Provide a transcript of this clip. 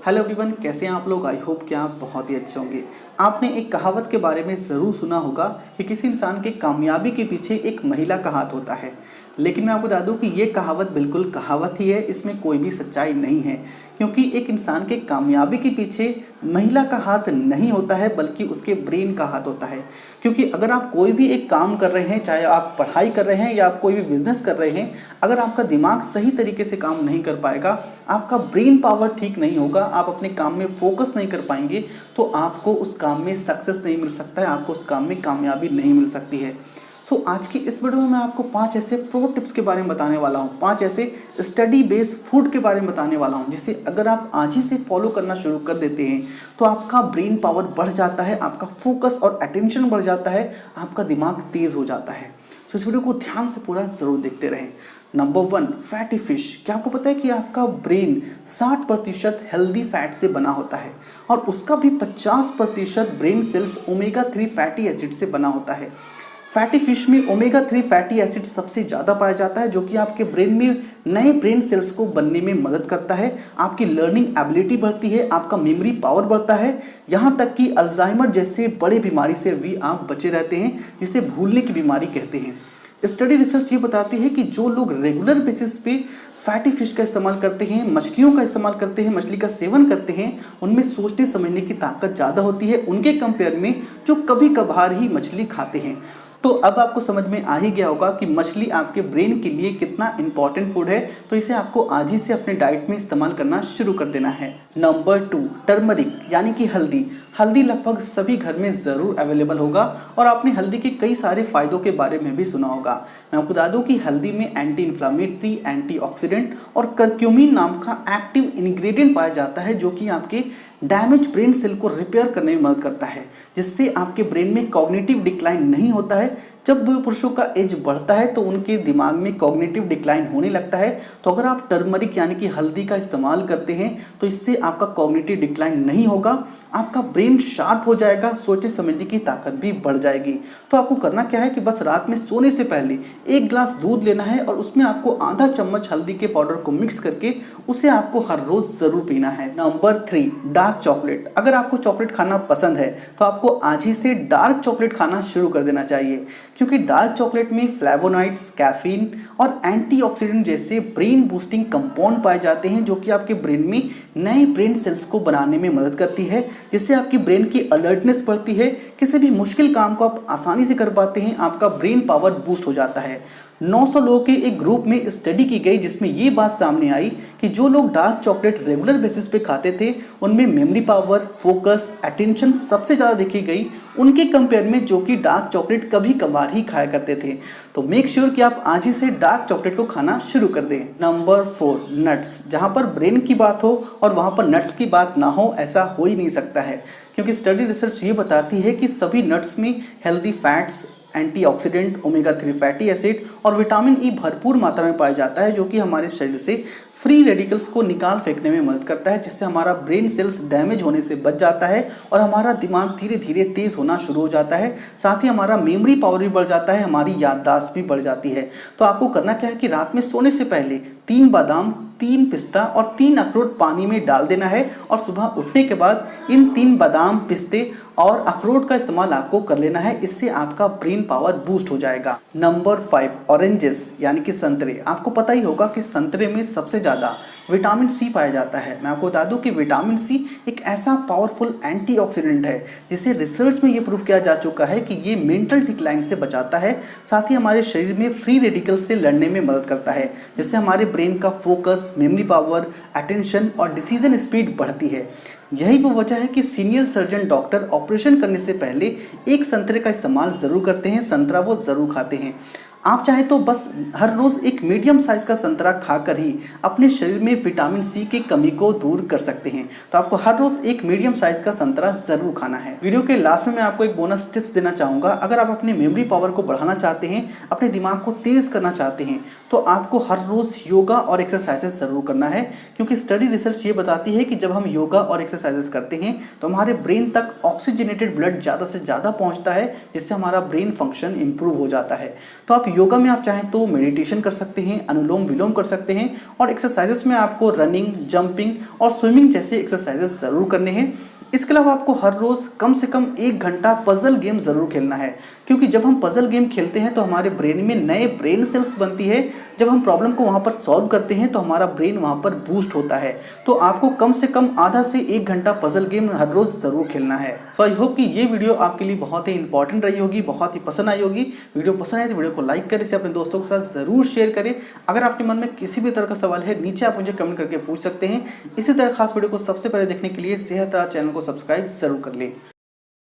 Hello everyone, कैसे हैं आप लोग। आई होप कि आप बहुत ही अच्छे होंगे। आपने एक कहावत के बारे में ज़रूर सुना होगा कि किसी इंसान के कामयाबी के पीछे एक महिला का हाथ होता है। लेकिन मैं आपको बता दूं कि ये कहावत बिल्कुल कहावत ही है, इसमें कोई भी सच्चाई नहीं है। क्योंकि एक इंसान के कामयाबी के पीछे महिला का हाथ नहीं होता है, बल्कि उसके ब्रेन का हाथ होता है। क्योंकि अगर आप कोई भी एक काम कर रहे हैं, चाहे आप पढ़ाई कर रहे हैं या आप कोई भी बिजनेस कर रहे हैं, अगर आपका दिमाग सही तरीके से काम नहीं कर पाएगा, आपका ब्रेन पावर ठीक नहीं होगा, आप अपने काम में फोकस नहीं कर पाएंगे, तो आपको उस काम में सक्सेस नहीं मिल सकता है, आपको उस काम में कामयाबी नहीं मिल सकती है। आज की इस वीडियो में मैं आपको 5 ऐसे प्रो टिप्स के बारे में बताने वाला हूँ, 5 ऐसे स्टडी बेस्ड फूड के बारे में बताने वाला हूँ, जिसे अगर आप आज ही से फॉलो करना शुरू कर देते हैं तो आपका ब्रेन पावर बढ़ जाता है, आपका फोकस और अटेंशन बढ़ जाता है, आपका दिमाग तेज हो जाता है। इस वीडियो को ध्यान से पूरा जरूर देखते रहें। Number 1, fatty fish. क्या आपको पता है कि आपका ब्रेन 60% हेल्दी फैट से बना होता है और उसका भी 50% brain cells omega 3 fatty acid से बना होता है। फैटी फिश में ओमेगा 3 फैटी एसिड सबसे ज़्यादा पाया जाता है, जो कि आपके ब्रेन में नए ब्रेन सेल्स को बनने में मदद करता है, आपकी लर्निंग एबिलिटी बढ़ती है, आपका मेमोरी पावर बढ़ता है, यहाँ तक कि अल्जाइमर जैसे बड़े बीमारी से भी आप बचे रहते हैं, जिसे भूलने की बीमारी कहते हैं। स्टडी रिसर्च ये बताती है कि जो लोग रेगुलर बेसिस पे फैटी फिश का इस्तेमाल करते हैं, मछलियों का इस्तेमाल करते हैं, मछली का सेवन करते हैं, उनमें सोचने समझने की ताकत ज़्यादा होती है उनके कंपेयर में जो कभी कभार ही मछली खाते हैं। तो अब आपको समझ में आ ही गया होगा कि मछली आपके ब्रेन के लिए कितना इंपॉर्टेंट फूड है, तो इसे आपको आज ही से अपने डाइट में इस्तेमाल करना शुरू कर देना है। नंबर 2, टर्मरिक यानी कि हल्दी। हल्दी लगभग सभी घर में ज़रूर अवेलेबल होगा और आपने हल्दी के कई सारे फायदों के बारे में भी सुना होगा। मैं आपको बता दूं कि हल्दी में एंटी इन्फ्लामेटरी, एंटीऑक्सीडेंट और करक्यूमिन नाम का एक्टिव इंग्रेडिएंट पाया जाता है, जो कि आपके डैमेज ब्रेन सेल को रिपेयर करने में मदद करता है, जिससे आपके ब्रेन में कॉग्निटिव डिक्लाइन नहीं होता है। जब पुरुषों का एज बढ़ता है तो उनके दिमाग में कॉग्निटिव डिक्लाइन होने लगता है। तो अगर आप टर्मरिक यानी कि हल्दी का इस्तेमाल करते हैं तो इससे आपका कॉग्निटिव डिक्लाइन नहीं होगा, आपका ब्रेन शार्प हो जाएगा, सोचने समझने की ताकत भी बढ़ जाएगी। तो आपको करना क्या है कि बस रात में सोने से पहले 1 गिलास दूध लेना है और उसमें आपको आधा चम्मच हल्दी के पाउडर को मिक्स करके उसे आपको हर रोज जरूर पीना है। Number 3, dark chocolate. अगर आपको चॉकलेट खाना पसंद है तो आपको आज ही से डार्क चॉकलेट खाना शुरू कर देना चाहिए, क्योंकि डार्क चॉकलेट में फ्लेवोनॉइड्स, कैफीन और एंटीऑक्सीडेंट जैसे ब्रेन बूस्टिंग कंपाउंड पाए जाते हैं, जो कि आपके ब्रेन में नए ब्रेन सेल्स को बनाने में मदद करती है, जिससे आपकी ब्रेन की अलर्टनेस बढ़ती है, किसी भी मुश्किल काम को आप आसानी से कर पाते हैं, आपका ब्रेन पावर बूस्ट हो जाता है। 900 लोगों के एक ग्रुप में स्टडी की गई, जिसमें ये बात सामने आई कि जो लोग डार्क चॉकलेट रेगुलर बेसिस पे खाते थे उनमें मेमोरी पावर, फोकस, अटेंशन सबसे ज़्यादा देखी गई उनके कंपेयर में जो कि डार्क चॉकलेट कभी कभार ही खाया करते थे। तो मेक श्योर कि आप आज ही से डार्क चॉकलेट को खाना शुरू कर दें। Number 4, nuts. जहाँ पर ब्रेन की बात हो और वहाँ पर नट्स की बात ना हो, ऐसा हो ही नहीं सकता है, क्योंकि स्टडी रिसर्च ये बताती है कि सभी नट्स में healthy fats, antioxidant, omega 3 fatty acid और विटामिन ई भरपूर मात्रा में पाया जाता है, जो कि हमारे शरीर से फ्री रेडिकल्स को निकाल फेंकने में मदद करता है, जिससे हमारा ब्रेन सेल्स डैमेज होने से बच जाता है और हमारा दिमाग धीरे धीरे तेज होना शुरू हो जाता है। साथ ही हमारा मेमोरी पावर भी बढ़ जाता है, हमारी याददाश्त भी बढ़ जाती है। तो आपको करना क्या है कि रात में सोने से पहले 3 बादाम, 3 पिस्ता और 3 अखरोट पानी में डाल देना है और सुबह उठने के बाद इन 3 बादाम, पिस्ते और अखरोट का इस्तेमाल आपको कर लेना है। इससे आपका ब्रेन पावर बूस्ट हो जाएगा। नंबर 5, ऑरेंजेस यानी कि संतरे। आपको पता ही होगा कि संतरे में सबसे ज़्यादा विटामिन सी पाया जाता है। मैं आपको बता दूं कि विटामिन सी एक ऐसा पावरफुल एंटीऑक्सीडेंट है जिसे रिसर्च में ये प्रूव किया जा चुका है कि ये मेंटल डिक्लाइन से बचाता है, साथ ही हमारे शरीर में फ्री रेडिकल से लड़ने में मदद करता है, जिससे हमारे ब्रेन का फोकस, मेमोरी पावर, अटेंशन और डिसीजन स्पीड बढ़ती है। यही वो वजह है कि सीनियर सर्जन डॉक्टर ऑपरेशन करने से पहले एक संतरे का इस्तेमाल ज़रूर करते हैं, संतरा वो ज़रूर खाते हैं। आप चाहे तो बस हर रोज़ एक मीडियम साइज़ का संतरा खाकर ही अपने शरीर में विटामिन सी की कमी को दूर कर सकते हैं। तो आपको हर रोज़ एक मीडियम साइज़ का संतरा ज़रूर खाना है। वीडियो के लास्ट में मैं आपको एक बोनस टिप्स देना चाहूँगा। अगर आप अपने मेमोरी पावर को बढ़ाना चाहते हैं, अपने दिमाग को तेज़ करना चाहते हैं, तो आपको हर रोज़ योगा और एक्सरसाइजेस ज़रूर करना है, क्योंकि स्टडी रिसर्च ये बताती है कि जब हम योगा और एक्सरसाइजेस करते हैं तो हमारे ब्रेन तक ऑक्सीजनेटेड ब्लड ज़्यादा से ज़्यादा पहुँचता है, जिससे हमारा ब्रेन फंक्शन इंप्रूव हो जाता है। तो आप योगा में आप चाहें तो मेडिटेशन कर सकते हैं, अनुलोम विलोम कर सकते हैं, और एक्सरसाइजेस में आपको रनिंग, जंपिंग और स्विमिंग जैसे एक्सरसाइजेस ज़रूर करने हैं। इसके अलावा आपको हर रोज़ कम से कम 1 घंटा पजल गेम ज़रूर खेलना है, क्योंकि जब हम पजल गेम खेलते हैं तो हमारे ब्रेन में नए ब्रेन सेल्स बनती है। जब हम प्रॉब्लम को वहाँ पर सॉल्व करते हैं तो हमारा ब्रेन वहाँ पर बूस्ट होता है। तो आपको कम से कम आधा से 1 घंटा पजल गेम हर रोज़ ज़रूर खेलना है। सो आई होप कि ये वीडियो आपके लिए बहुत ही इंपॉर्टेंट रही होगी, बहुत ही पसंद आई होगी। वीडियो पसंद आए तो वीडियो को लाइक करें, इसे अपने दोस्तों के साथ ज़रूर शेयर करें। अगर आपके मन में किसी भी तरह का सवाल है, नीचे आप मुझे कमेंट करके पूछ सकते हैं। इसी तरह खास वीडियो को सबसे पहले देखने के लिए सेहत राज चैनल को सब्सक्राइब जरूर कर लें।